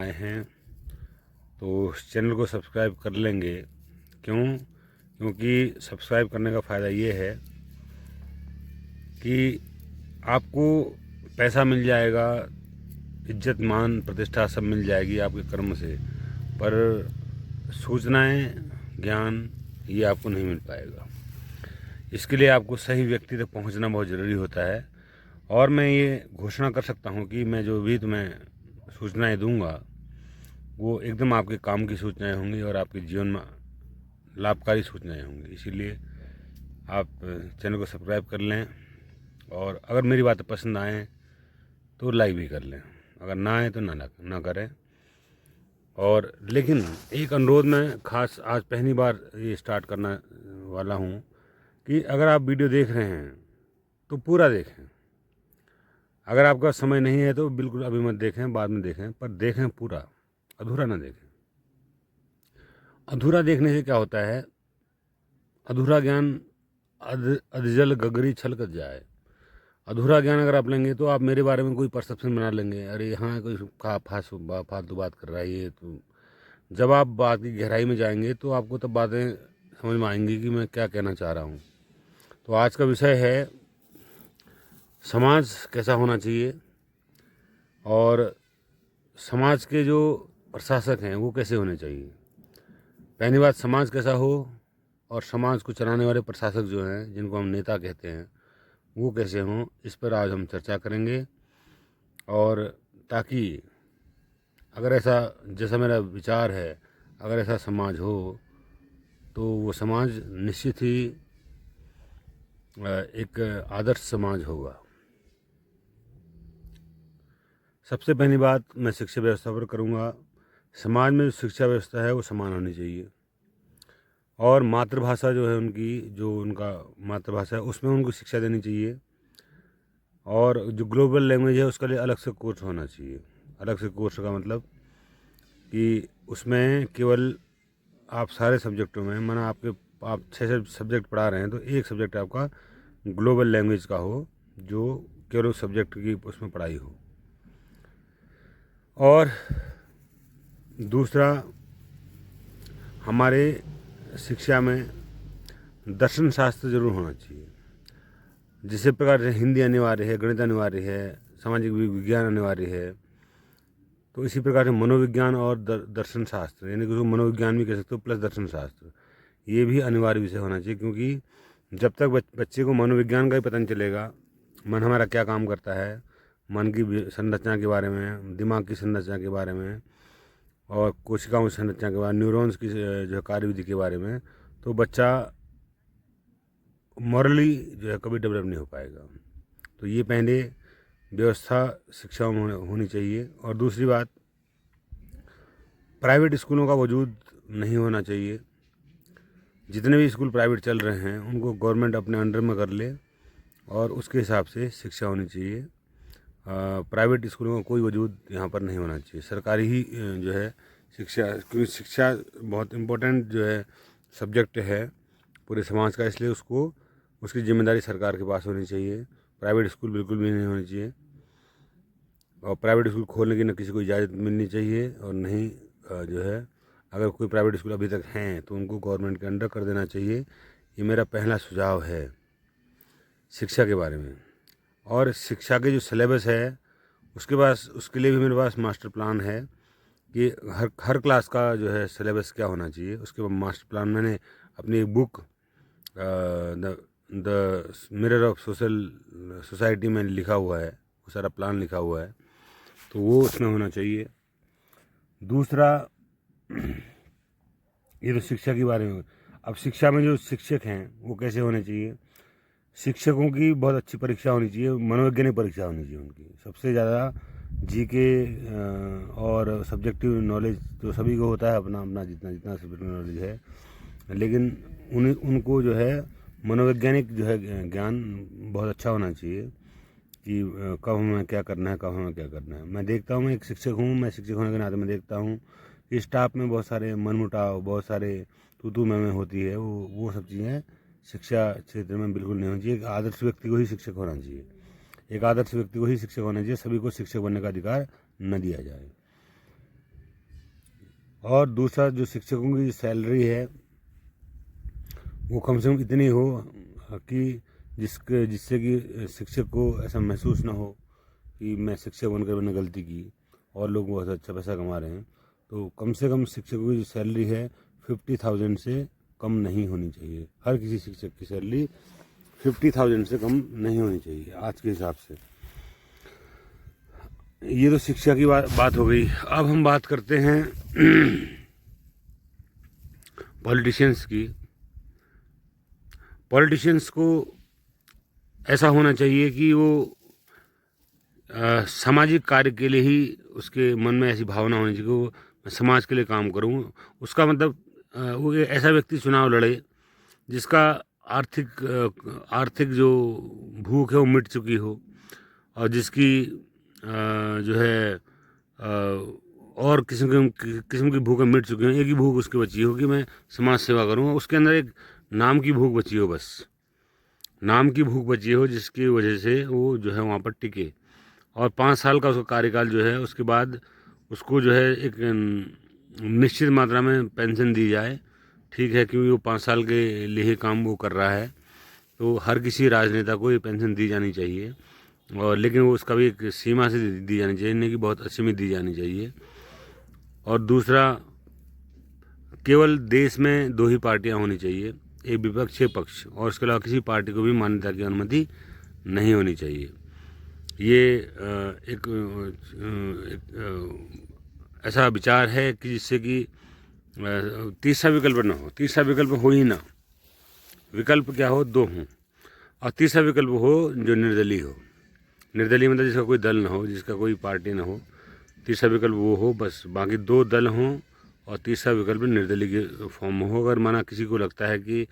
आए हैं तो इस चैनल को सब्सक्राइब कर लेंगे। क्यों? क्योंकि सब्सक्राइब करने का फ़ायदा ये है कि आपको पैसा मिल जाएगा, इज्जत मान प्रतिष्ठा सब मिल जाएगी आपके कर्म से, पर सूचनाएं, ज्ञान ये आपको नहीं मिल पाएगा। इसके लिए आपको सही व्यक्ति तक पहुंचना बहुत ज़रूरी होता है। और मैं ये घोषणा कर सकता हूं कि मैं जो भी तुम्हें सूचनाएं दूंगा वो एकदम आपके काम की सूचनाएं होंगी और आपके जीवन में लाभकारी सूचनाएं होंगी। इसीलिए आप चैनल को सब्सक्राइब कर लें और अगर मेरी बातें पसंद आएँ तो लाइक भी कर लें, अगर ना आए तो ना करें। और लेकिन एक अनुरोध मैं खास आज पहली बार ये स्टार्ट करना वाला हूँ कि अगर आप वीडियो देख रहे हैं तो पूरा देखें। अगर आपका समय नहीं है तो बिल्कुल अभी मत देखें, बाद में देखें, पर देखें पूरा, अधूरा ना देखें। अधूरा देखने से क्या होता है, अधूरा ज्ञान अधजल गगरी छलकत जाए। अधूरा ज्ञान अगर आप लेंगे तो आप मेरे बारे में कोई परसेप्शन बना लेंगे, अरे यहाँ कोई फालतू बात कर रहा है ये। तो जब आप बात की गहराई में जाएंगे तो आपको तब बातें समझ में आएंगी कि मैं क्या कहना चाह रहा हूँ। तो आज का विषय है समाज कैसा होना चाहिए और समाज के जो प्रशासक हैं वो कैसे होने चाहिए। पहली बात, समाज कैसा हो और समाज को चलाने वाले प्रशासक जो हैं, जिनको हम नेता कहते हैं, वो कैसे हों, इस पर आज हम चर्चा करेंगे। और ताकि अगर ऐसा, जैसा मेरा विचार है, अगर ऐसा समाज हो तो वो समाज निश्चित ही एक आदर्श समाज होगा। सबसे पहली बात मैं शिक्षा व्यवस्था पर करूँगा। समाज में जो शिक्षा व्यवस्था है वो समान होनी चाहिए और मातृभाषा जो है उनकी, जो उनका मातृभाषा है उसमें उनको शिक्षा देनी चाहिए। और जो ग्लोबल लैंग्वेज है उसके लिए अलग से कोर्स होना चाहिए। अलग से कोर्स का मतलब कि उसमें केवल आप सारे सब्जेक्टों में, माना आप 6 सब्जेक्ट पढ़ा रहे हैं तो एक सब्जेक्ट आपका ग्लोबल लैंग्वेज का हो, जो केवल उस सब्जेक्ट की उसमें पढ़ाई हो। और दूसरा, हमारे शिक्षा में दर्शन शास्त्र जरूर होना चाहिए। जिस प्रकार से हिंदी अनिवार्य है, गणित अनिवार्य है, सामाजिक विज्ञान अनिवार्य है, तो इसी प्रकार से मनोविज्ञान और दर्शन शास्त्र, यानी कि उसको मनोविज्ञान भी कह सकते हो प्लस दर्शन शास्त्र, ये भी अनिवार्य विषय होना चाहिए। क्योंकि जब तक बच्चे को मनोविज्ञान का ही पता नहीं चलेगा, मन हमारा क्या काम करता है, मन की संरचना के बारे में, दिमाग की संरचना के बारे में और कोशिकाओं की संरचना के बारे में, न्यूरॉन्स की जो है कार्यविधि के बारे में, तो बच्चा मॉरली जो है कभी डेवलप नहीं हो पाएगा। तो ये पहले व्यवस्था शिक्षाओं में होनी चाहिए। और दूसरी बात, प्राइवेट स्कूलों का वजूद नहीं होना चाहिए। जितने भी स्कूल प्राइवेट चल रहे हैं उनको गवर्नमेंट अपने अंडर में कर ले और उसके हिसाब से शिक्षा होनी चाहिए। प्राइवेट स्कूलों का कोई वजूद यहाँ पर नहीं होना चाहिए। सरकारी ही जो है शिक्षा, क्योंकि शिक्षा बहुत इम्पोर्टेंट जो है सब्जेक्ट है पूरे समाज का, इसलिए उसको, उसकी जिम्मेदारी सरकार के पास होनी चाहिए। प्राइवेट स्कूल बिल्कुल भी नहीं होनी चाहिए और प्राइवेट स्कूल खोलने की न किसी को इजाज़त मिलनी चाहिए और नहीं जो है, अगर कोई प्राइवेट स्कूल अभी तक हैं तो उनको गवर्नमेंट के अंडर कर देना चाहिए। ये मेरा पहला सुझाव है शिक्षा के बारे में। और शिक्षा के जो सिलेबस है उसके लिए भी मेरे पास मास्टर प्लान है कि हर क्लास का जो है सिलेबस क्या होना चाहिए। उसके बाद मास्टर प्लान मैंने अपनी एक book the mirror of society में लिखा हुआ है, वो सारा प्लान लिखा हुआ है, तो वो उसमें होना चाहिए। दूसरा, ये तो शिक्षा के बारे में। अब शिक्षा में जो शिक्षक हैं वो कैसे होने चाहिए। शिक्षकों की बहुत अच्छी परीक्षा होनी चाहिए, मनोवैज्ञानिक परीक्षा होनी चाहिए उनकी। सबसे ज़्यादा जीके और सब्जेक्टिव नॉलेज तो सभी को होता है अपना अपना, जितना सब्जेक्टिव नॉलेज है, लेकिन उनको जो है मनोवैज्ञानिक जो है ज्ञान बहुत अच्छा होना चाहिए कि कब हमें क्या करना है, कब हमें क्या करना है। मैं देखता हूँ, मैं एक शिक्षक हूँ, मैं शिक्षक होने के नाते मैं देखता हूँ कि स्टाफ में बहुत सारे मनमुटाव, बहुत सारे तू मैं होती है, वो सब चीज़ें शिक्षा क्षेत्र में बिल्कुल नहीं होनी चाहिए। एक आदर्श व्यक्ति को ही शिक्षक होना चाहिए, एक आदर्श व्यक्ति को ही शिक्षक होना चाहिए, सभी को शिक्षक बनने का अधिकार न दिया जाए। और दूसरा, जो शिक्षकों की सैलरी है वो कम से कम इतनी हो कि जिससे कि शिक्षक को ऐसा महसूस ना हो कि मैं शिक्षक बनकर मैंने गलती की और लोग बहुत अच्छा पैसा कमा रहे हैं। तो कम से कम शिक्षकों की जो सैलरी है 50,000 से कम नहीं होनी चाहिए। हर किसी शिक्षक की सैलरी 50,000 से कम नहीं होनी चाहिए आज के हिसाब से। ये तो शिक्षा की बात हो गई। अब हम बात करते हैं पॉलिटिशियंस की। पॉलिटिशियंस को ऐसा होना चाहिए कि वो सामाजिक कार्य के लिए ही उसके मन में ऐसी भावना होनी चाहिए कि वो मैं समाज के लिए काम करूं। उसका मतलब वो ऐसा व्यक्ति चुनाव लड़े जिसका आर्थिक जो भूख है वो मिट चुकी हो, और जिसकी जो है और किस्म की भूखें मिट चुकी हो। एक ही भूख उसकी बची हो कि मैं समाज सेवा करूँगा। उसके अंदर एक नाम की भूख बची हो, बस नाम की भूख बची हो, जिसकी वजह से वो जो है वहाँ पर टिके। और 5 साल का उसका कार्यकाल जो है, उसके बाद उसको जो है एक निश्चित मात्रा में पेंशन दी जाए। ठीक है, क्योंकि वो 5 साल के लिए ही काम वो कर रहा है, तो हर किसी राजनेता को ये पेंशन दी जानी चाहिए। और लेकिन वो उसका भी एक सीमा से दी जानी चाहिए, नहीं कि बहुत अच्छे में दी जानी चाहिए। और दूसरा, केवल देश में 2 ही पार्टियां होनी चाहिए, एक विपक्ष एक पक्ष, और उसके अलावा किसी पार्टी को भी मान्यता की अनुमति नहीं होनी चाहिए। ये एक ऐसा विचार है कि जिससे कि तीसरा विकल्प ना हो। तीसरा विकल्प हो ही ना। विकल्प क्या हो, 2 हों। और तीसरा विकल्प हो जो निर्दलीय हो। निर्दलीय मतलब जिसका कोई दल ना हो, जिसका कोई पार्टी ना हो। तीसरा विकल्प वो हो बस। बाकी 2 दल हों और तीसरा विकल्प निर्दलीय के फॉर्म में हो। अगर माना किसी को लगता है कि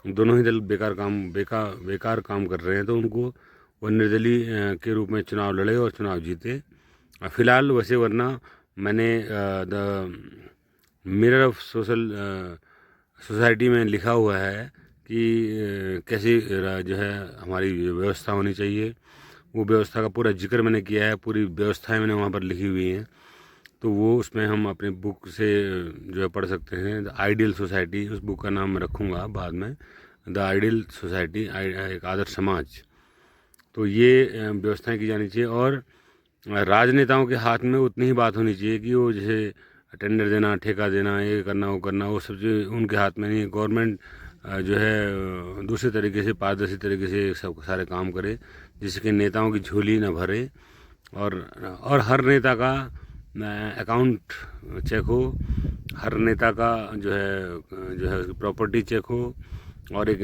दोनों ही दल बेकार काम कर रहे हैं, तो उनको वो निर्दलीय के रूप में चुनाव लड़े और चुनाव जीते। फिलहाल वैसे, वरना मैंने द मिरर ऑफ सोसाइटी में लिखा हुआ है कि कैसी जो है हमारी व्यवस्था होनी चाहिए। वो व्यवस्था का पूरा जिक्र मैंने किया है, पूरी व्यवस्थाएं मैंने वहाँ पर लिखी हुई हैं। तो वो उसमें हम अपने बुक से जो है पढ़ सकते हैं। द आइडियल सोसाइटी, उस बुक का नाम मैं रखूँगा बाद में, द आइडियल सोसाइटी, एक आदर्श समाज। तो ये व्यवस्थाएं की जानी चाहिए। और राजनेताओं के हाथ में उतनी ही बात होनी चाहिए कि वो जैसे टेंडर देना, ठेका देना, ये करना वो करना, वो सब चीज़ उनके हाथ में नहीं। गवर्नमेंट जो है दूसरे तरीके से, पारदर्शी तरीके से सब सारे काम करे, जिसके नेताओं की झोली न भरे। और हर नेता का अकाउंट चेक हो, हर नेता का जो है प्रॉपर्टी चेक हो, और एक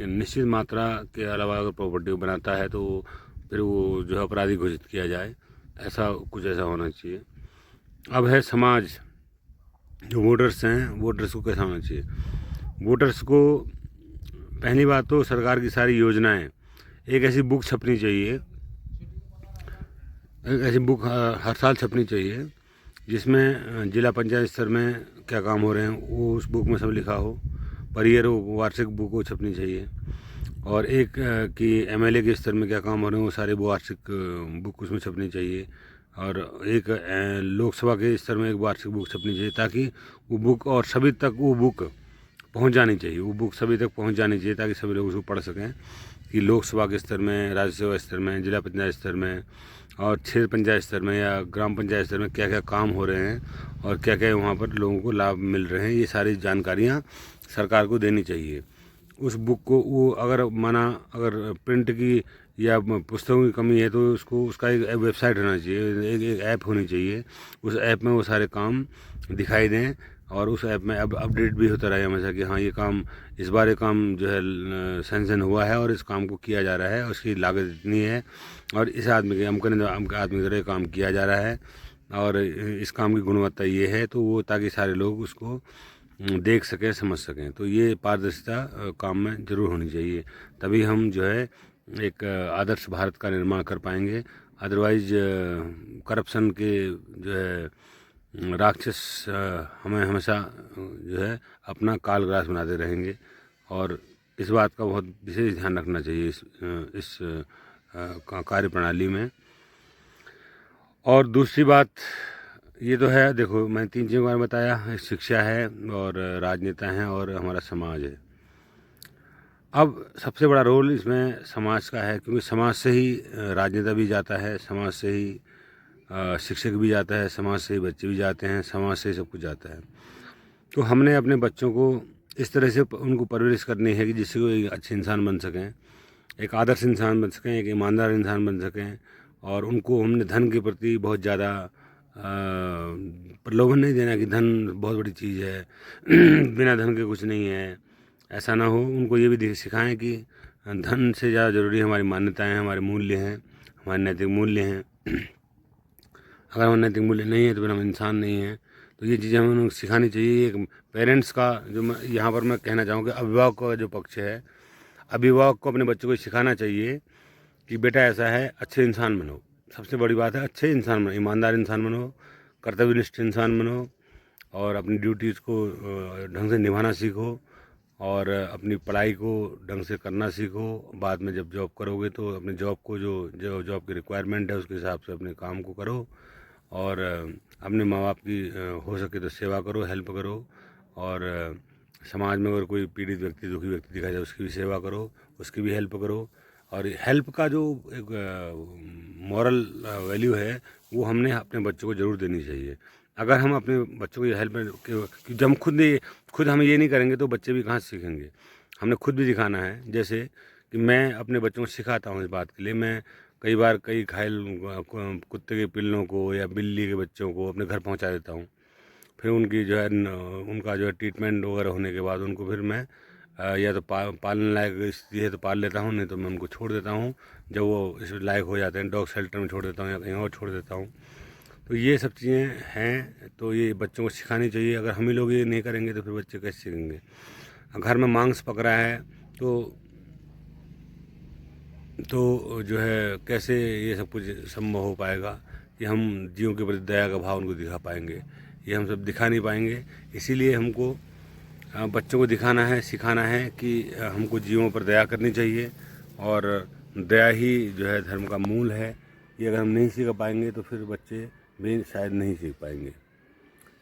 निश्चित मात्रा के अलावा अगर प्रॉपर्टी को बनाता है तो फिर वो जो है अपराधी घोषित किया जाए। ऐसा कुछ ऐसा होना चाहिए। अब है समाज, जो वोटर्स हैं, वोटर्स को कैसा होना चाहिए। वोटर्स को पहली बात तो सरकार की सारी योजनाएं, एक ऐसी बुक छपनी चाहिए, एक ऐसी बुक हर साल छपनी चाहिए जिसमें जिला पंचायत स्तर में क्या काम हो रहे हैं वो उस बुक में सब लिखा हो। पर ईयर वो वार्षिक बुक को छपनी चाहिए। और एक कि एमएलए के स्तर में क्या काम हो रहे हैं वो सारे वार्षिक बुक उसमें छपनी चाहिए। और एक लोकसभा के स्तर में एक वार्षिक बुक छपनी चाहिए, ताकि वो बुक और सभी तक वो बुक पहुंच जानी चाहिए। वो बुक सभी तक पहुंच जानी चाहिए ताकि सभी लोग उसको पढ़ सकें कि लोकसभा के स्तर में, राज्यसभा स्तर में, जिला पंचायत स्तर में और क्षेत्र पंचायत स्तर में या ग्राम पंचायत स्तर में क्या क्या काम हो रहे हैं और क्या क्या वहाँ पर लोगों को लाभ मिल रहे हैं। ये सारी जानकारियाँ सरकार को देनी चाहिए। उस बुक को वो अगर प्रिंट की या पुस्तकों की कमी है तो उसका एक वेबसाइट होना चाहिए, एक ऐप होनी चाहिए। उस ऐप में वो सारे काम दिखाई दें और उस ऐप में अब अपडेट भी होता रहे हमेशा कि हाँ, ये काम इस बार ये काम जो है सैंक्शन हुआ है और इस काम को किया जा रहा है, उसकी लागत इतनी है और इस आदमी के अमके आदमी द्वारा काम किया जा रहा है और इस काम की गुणवत्ता ये है। तो वो ताकि सारे लोग उसको देख सकें, समझ सकें। तो ये पारदर्शिता काम में ज़रूर होनी चाहिए, तभी हम जो है एक आदर्श भारत का निर्माण कर पाएंगे। अदरवाइज करप्शन के जो है राक्षस हमें हमेशा जो है अपना कालग्रास बनाते रहेंगे। और इस बात का बहुत विशेष ध्यान रखना चाहिए इस कार्यप्रणाली में। और दूसरी बात ये तो है, देखो मैं 3 चीज़ों के बारे में बताया, शिक्षा है और राजनेता हैं और हमारा समाज है। अब सबसे बड़ा रोल इसमें समाज का है, क्योंकि समाज से ही राजनेता भी जाता है, समाज से ही शिक्षक भी जाता है, समाज से ही बच्चे भी जाते हैं, समाज से ही सब कुछ जाता है। तो हमने अपने बच्चों को इस तरह से उनको परवरिश करनी है कि जिससे वो एक अच्छे इंसान बन सकें, एक आदर्श इंसान बन सकें, एक ईमानदार इंसान बन सकें। और उनको हमने धन के प्रति बहुत ज़्यादा प्रलोभन नहीं देना कि धन बहुत बड़ी चीज़ है बिना धन के कुछ नहीं है, ऐसा ना हो। उनको ये भी सिखाएं कि धन से ज़्यादा ज़रूरी हमारी मान्यताएं हैं, हमारे मूल्य हैं, हमारे नैतिक मूल्य हैं। अगर हमारे नैतिक मूल्य नहीं है तो फिर हम इंसान नहीं हैं। तो ये चीज़ें हमें उनको सिखानी चाहिए। एक पेरेंट्स का जो मैं यहाँ पर मैं कहना चाहूँगा, अभिभावक का जो पक्ष है, अभिभावक को अपने बच्चों को सिखाना चाहिए कि बेटा ऐसा है, अच्छे इंसान बनो। सबसे बड़ी बात है अच्छे इंसान बनो, ईमानदार इंसान बनो, कर्तव्यनिष्ठ इंसान बनो और अपनी ड्यूटीज़ को ढंग से निभाना सीखो और अपनी पढ़ाई को ढंग से करना सीखो। बाद में जब जॉब करोगे तो अपने जॉब को जो जो जॉब की रिक्वायरमेंट है उसके हिसाब से अपने काम को करो और अपने माँ बाप की हो सके तो सेवा करो, हेल्प करो। और समाज में अगर कोई पीड़ित व्यक्ति, दुखी व्यक्ति दिखाई जाए उसकी भी सेवा करो, उसकी भी हेल्प करो। और हेल्प का जो एक मॉरल वैल्यू है वो हमने अपने बच्चों को ज़रूर देनी चाहिए। अगर हम अपने बच्चों को ये हेल्प कि जब हम खुद हम ये नहीं करेंगे तो बच्चे भी कहाँ से सीखेंगे। हमने खुद भी दिखाना है। जैसे कि मैं अपने बच्चों को सिखाता हूँ इस बात के लिए, मैं कई बार कई घायल कुत्ते के पिल्लों को या बिल्ली के बच्चों को अपने घर पहुँचा देता हूँ। फिर उनकी जो है उनका जो है ट्रीटमेंट वगैरह होने के बाद उनको फिर मैं या तो पालने लायक स्थिति है तो पाल लेता हूँ, नहीं तो मैं उनको छोड़ देता हूँ। जब वो इस लायक हो जाते हैं डॉग शेल्टर में छोड़ देता हूँ या कहीं और छोड़ देता हूँ। तो ये सब चीज़ें हैं, तो ये बच्चों को सिखानी चाहिए। अगर हम ही लोग ये नहीं करेंगे तो फिर बच्चे कैसे सीखेंगे। घर में मांस पक रहा है तो जो है कैसे ये सब कुछ संभव हो पाएगा कि हम जीवों के प्रति दया का भाव उनको दिखा पाएंगे। ये हम सब दिखा नहीं पाएंगे। इसीलिए हमको बच्चों को दिखाना है, सिखाना है कि हमको जीवों पर दया करनी चाहिए और दया ही जो है धर्म का मूल है। ये अगर हम नहीं सीख पाएंगे तो फिर बच्चे भी शायद नहीं सीख पाएंगे।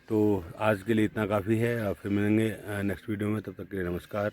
तो आज के लिए इतना काफ़ी है और फिर मिलेंगे नेक्स्ट वीडियो में। तब तक के लिए नमस्कार।